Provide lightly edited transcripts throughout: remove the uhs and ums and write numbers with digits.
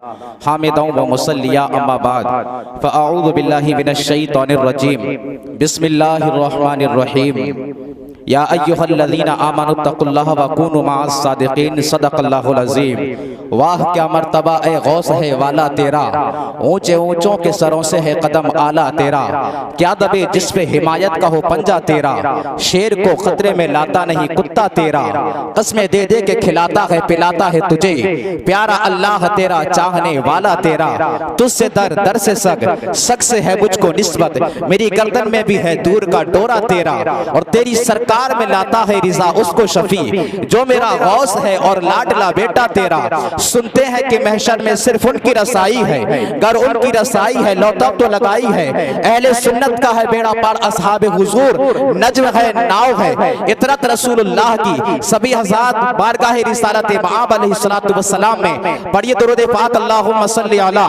حامدا و مصلیا اما بعد فاعوذ باللہ من الشیطان الرجیم بسم اللہ الرحمن الرحیم یا ایہا الذین آمنوا اتقوا اللہ وکونوا مع الصادقین صدق اللہ العظیم۔ واہ کیا مرتبہ اے غوث ہے والا تیرا، اونچے اونچوں کے سروں سے ہے قدم آلہ تیرا، کیا دبے جس پہ حمایت کا ہو پنجہ تیرا، شیر کو خطرے میں لاتا نہیں کتا تیرا، قسمیں دے دے کے کھلاتا ہے پلاتا ہے تجھے، پیارا اللہ تیرا چاہنے والا تیرا، تجھ سے در در سے سگ سے ہے مجھ کو نسبت، میری گردن میں بھی ہے دور کا ڈورا تیرا، اور تیری سرکار میں لاتا ہے رضا اس کو شفیع جو میرا غوث ہے اور لاڈلا بیٹا تیرا۔ سنتے ہیں کہ محشر میں صرف ان کی رسائی ہے، گر ان کی رسائی ہے لوتاب تو لگائی ہے، اہل سنت کا ہے بیڑا پار اصحاب حضور، نجم ہے ناؤ ہے اطرت رسول اللہ کی، سبھی حضرات بارگاہ رسالت مآب علیہ السلام میں پڑھیے درود پاک اللہم صلی علی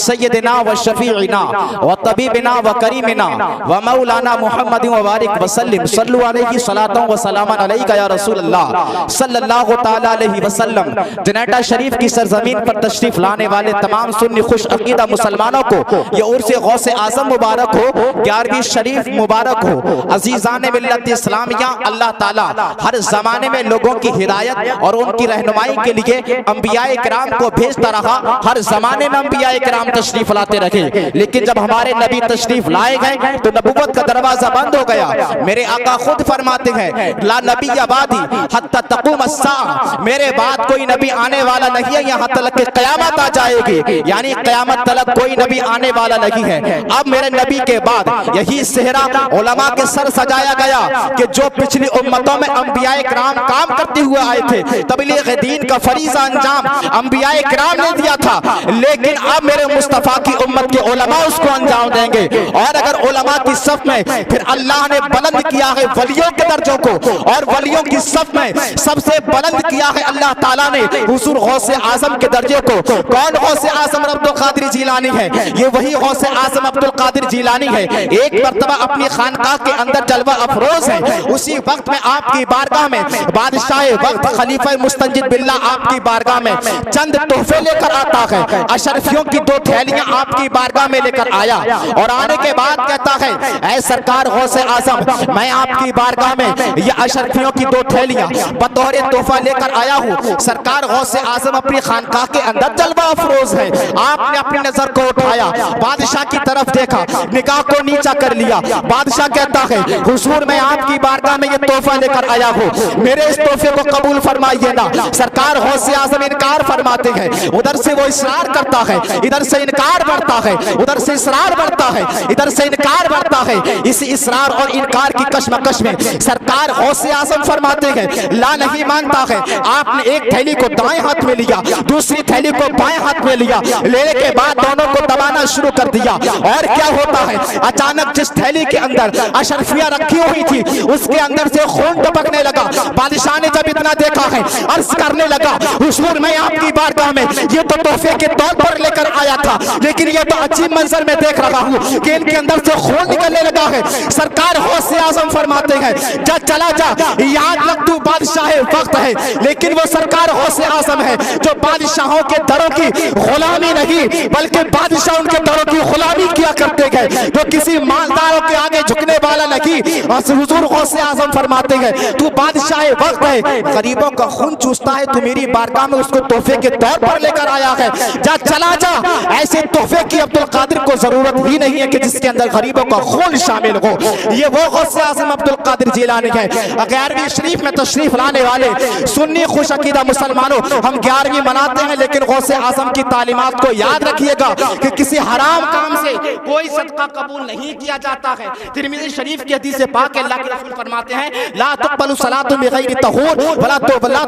سیدنا و شفیعنا و طبیبنا و کریمنا و مولانا محمد و بارک وسلم، صلو علیہ صلاۃ و سلام علیکہ یا رسول اللہ صلی اللہ تعالی علیہ وسلم۔ جنیٹا شریف کی سرزمین پر تشریف لانے والے تمام سنی خوش عقیدہ مسلمانوں کو یہ عرس غوث اعظم مبارک ہو، 11ویں شریف مبارک ہو۔ عزیزان ملت اسلامیہ، اللہ تعالی ہر زمانے میں لوگوں کی ہدایت اور ان کی رہنمائی کے لیے انبیاء کرام کو بھیجتا رہا، ہر زمانے میں انبیاء کرام تشریف لاتے رہے، لیکن جب ہمارے نبی تشریف لائے گئے تو نبوت کا دروازہ بند ہو گیا۔ میرے آقا خود فرماتے ہیں لا نبی بعدی حتی تقوم الساعہ، میرے بعد کوئی نبی آنے والا نہیں ہے یہاں تلک کہ قیامت آ جائے گی، یعنی قیامت تلک کوئی نبی آنے والا نہیں ہے۔ اب میرے نبی کے بعد یہی صحرا علماء کے سر سجایا گیا کہ جو پچھلی امتوں میں انبیاء کرام کام کرتے ہوئے آئے تھے، تبلیغ دین کا فریضہ انجام انبیاء کرام نے دیا تھا، لیکن اب میرے مصطفیٰ کی امت کے علماء اس کو انجام دیں گے۔ اور اگر علماء کی صف میں پھر اللہ نے بلند کیا ہے ولیوں کے درجوں کو، اور ولیوں کی صف میں سب سے بلند کیا ہے اللہ تعالیٰ نے حضور غوث اعظم کے درجے کو۔ کون غوث اعظم عبد القادر جیلانی ہے؟ یہ وہی غوث اعظم عبد القادر جیلانی ہے، ایک مرتبہ اپنی خانقاہ کے اندر جلوہ افروز ہے، اسی وقت میں آپ کی بارگاہ میں بادشاہ وقت خلیفہ مستنجد باللہ آپ کی بارگاہ میں چند تحفے لے کر آتا ہے، اشرفیوں کی 2 تھیلیاں آپ کی بارگاہ میں لے کر آیا، اور آنے کے بعد کہتا ہے اے سرکار غوث اعظم میں آپ کی بارگاہ میں یہ اشرفیوں کی 2 تھیلیاں بطور تحفہ لے کر آیا ہوں۔ سرکار غوث اعظم اپنی خانقاہ کے اندر جلوہ افروز ہے، آپ نے اپنی نظر کو اٹھایا، بادشاہ کی طرف دیکھا، نگاہ کو نیچا کر لیا، بادشاہ کہتا ہے حضور میں آپ کی بارگاہ میں یہ تحفہ لے کر آیا ہوں، میرے اس تحفے کو قبول فرمائیے نا۔ سرکار غوث اعظم انکار فرماتے ہیں، ادھر سے وہ اصرار کرتا ہے، ادھر سے انکار بڑھتا ہے، ادھر سے اصرار بڑھتا ہے، ادھر سے انکار بڑھتا ہے۔ اس اصرار اور انکار کی کشمکش میں سرکار غوث اعظم فرماتے ہیں لا نہیں مانتا ہے۔ آپ نے ایک تھیلی کو دائیں ہاتھ میں لیا، دوسری تھیلی کو بائیں ہاتھ میں لیا، لینے کے بعد دونوں کو دبانا شروع کر دیا، اور کیا ہوتا ہے اچانک جس تھیلی کے اندر اشرفیاں رکھی ہوئی تھی اس کے اندر سے خون ٹپکنے لگا۔ بادشاہ نے جب اتنا دیکھا ہے عرض کرنے لگا حضور میں آپ کی بارگاہ میں یہ تو تحفے کے طور پر لے کر آیا تھا، لیکن یہ تو عجیب منظر میں دیکھ رہا ہوں کہ ان کے اندر سے خون نکلنے لگا ہے۔ سرکار غوث اعظم فرماتے ہیں جا چلا جا، یاد رکھ تو بادشاہ وقت ہے، لیکن وہ سرکار غوث اعظم ہے جو بادشاہوں کے دروں کی غلامی نہیں بلکہ بادشاہ ان کے دروں کی غلامی کیا کرتے گئے، جو کسی مالداروں کے آگے جھکنے والا نہیں۔ حضور غوث اعظم فرماتے ہیں تو بادشاہ وقت ہے، غریبوں کا خون چوستا ہے، تو میری بارگاہ میں اس کو تحفے کے طور پر لے کر آیا ہے، جا چلا جا۔ ایسے تحفے کی عبد القادر کو ضرورت ہی نہیں ہے کہ جس کے اندر غریبوں کا خون شامل ہو۔ یہ وہ غوث اعظم عبد القادر جیلانی ہے۔ 11ویں شریف میں تشریف لانے والے سنی خوش عقیدہ مسلمانوں، ہم 11ویں مناتے ہیں لیکن غوث اعظم کی تعلیمات کو یاد رکھیے گا کہ کسی حرام کام سے کوئی صدقہ قبول نہیں کیا جاتا ہے۔ ترمذی شریف کی حدیث پاک اللہ کے رسول فرماتے ہیں لا تقبل صلاۃ بغیر طہور ولا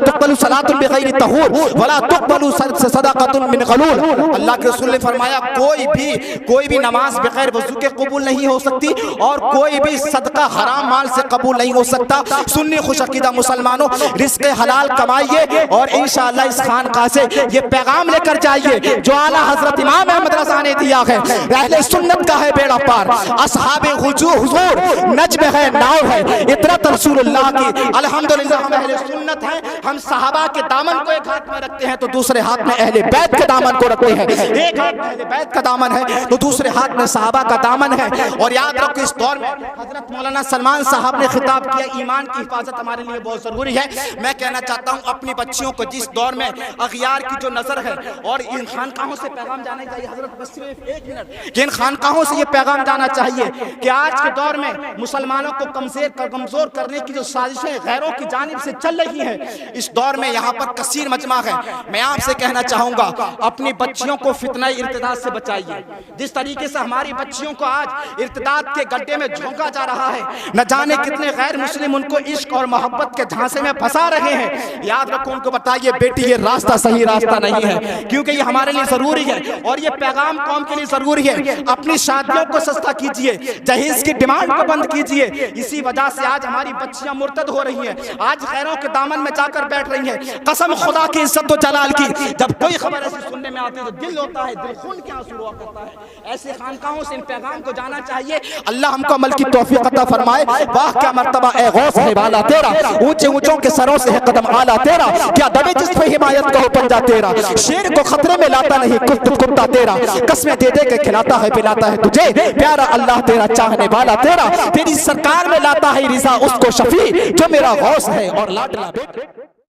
تقبل صلاۃ بغیر طہور ولا تقبل صدقۃ من غلول۔ اللہ کے رسول نے فرمایا کوئی بھی نماز بغیر وضو کے قبول نہیں ہو سکتی، اور کوئی بھی صدقہ حرام مال سے قبول نہیں ہو سکتا۔ سنی خوش عقیدہ مسلمانوں، رزق حلال کمائیے اور انشاءاللہ اس خانے خانقاہ سے یہ پیغام لے کر جائیے جو اعلیٰ حضرت امام احمد رضا نے دیا ہے. اہل سنت کا ہے بیڑا پار, اصحاب حضور نجم ہے, ناؤ ہے, اطرت رسول اللہ کی. الحمدللہ ہم اہل سنت ہیں. ہم صحابہ کے دامن کو ایک ہاتھ میں رکھتے ہیں تو دوسرے ہاتھ میں اہل بیت کے دامن کو رکھتے ہیں. ایک ہاتھ میں اہل بیت کا دامن ہے تو دوسرے ہاتھ میں صحابہ کا دامن ہے. اور یاد رکھو اس دور میں حضرت مولانا سلمان صاحب نے خطاب کیا, ایمان کی حفاظت ہمارے لیے بہت ضروری ہے. میں کہنا چاہتا ہوں اپنی بچیوں کو جس دور میں اغیار کی جو نظر ہے اور ان خانقاہوں سے پیغام جانا چاہیے. حضرت بس صرف ایک منٹ کہ ان خانقاہوں سے یہ پیغام جانا چاہیے کہ آج کے دور میں مسلمانوں کو کمزور کرنے کی جو سازشیں غیروں کی جانب سے چل رہی ہیں, اس دور میں یہاں پر کثیر مجمع ہے. میں آپ سے کہنا چاہوں گا اپنی بچیوں کو فتنہ ارتداد سے بچائیے. جس طریقے سے ہماری بچیوں کو آج ارتداد کے گڈھے میں جھونکا جا رہا ہے, نہ جانے کتنے غیر مسلم ان کو عشق اور محبت کے جھانسے میں پھنسا رہے ہیں. یاد رکھو ان کو بتائیے بیٹی یہ راستہ صحیح راستہ نہیں ہے, کیونکہ یہ ہمارے لیے ضروری ہے اور یہ پیغام قوم کے لیے ضروری ہے. اپنی شادیوں کو سستا کیجئے, جہیز کی ڈیمانڈ کو بند کیجئے. اسی وجہ سے آج ہماری بچیاں مرتد ہو رہی ہیں, آج غیروں کے دامن میں جا کر بیٹھ رہی ہیں. قسم خدا کی عزت و جلال کی, جب کوئی خبر ایسی سننے میں آتی ہے تو دل ہوتا ہے, دل خون کے آنسو ہوا کرتا ہے. ایسے خانقاہوں سے ان پیغام کو جانا چاہیے. اللہ ہم کو عمل کی توفیق عطا فرمائے. واہ کیا مرتبہ اے غوث ہے والا تیرا, اونچے اونچوں کے سروں سے ہے قدم اعلیٰ تیرا. کیا دبے جس پہ حمایت کا ہو پنجہ تیرا, شیر کو خطرے میں لاتا نہیں کتا تیرا. قسمیں دے دے کے کھلاتا ہے پلاتا ہے تجھے, پیارا اللہ تیرا چاہنے والا تیرا. تیری سرکار میں لاتا ہے رضا اس کو شفیع جو میرا غوث ہے اور لاڈلا بیٹا.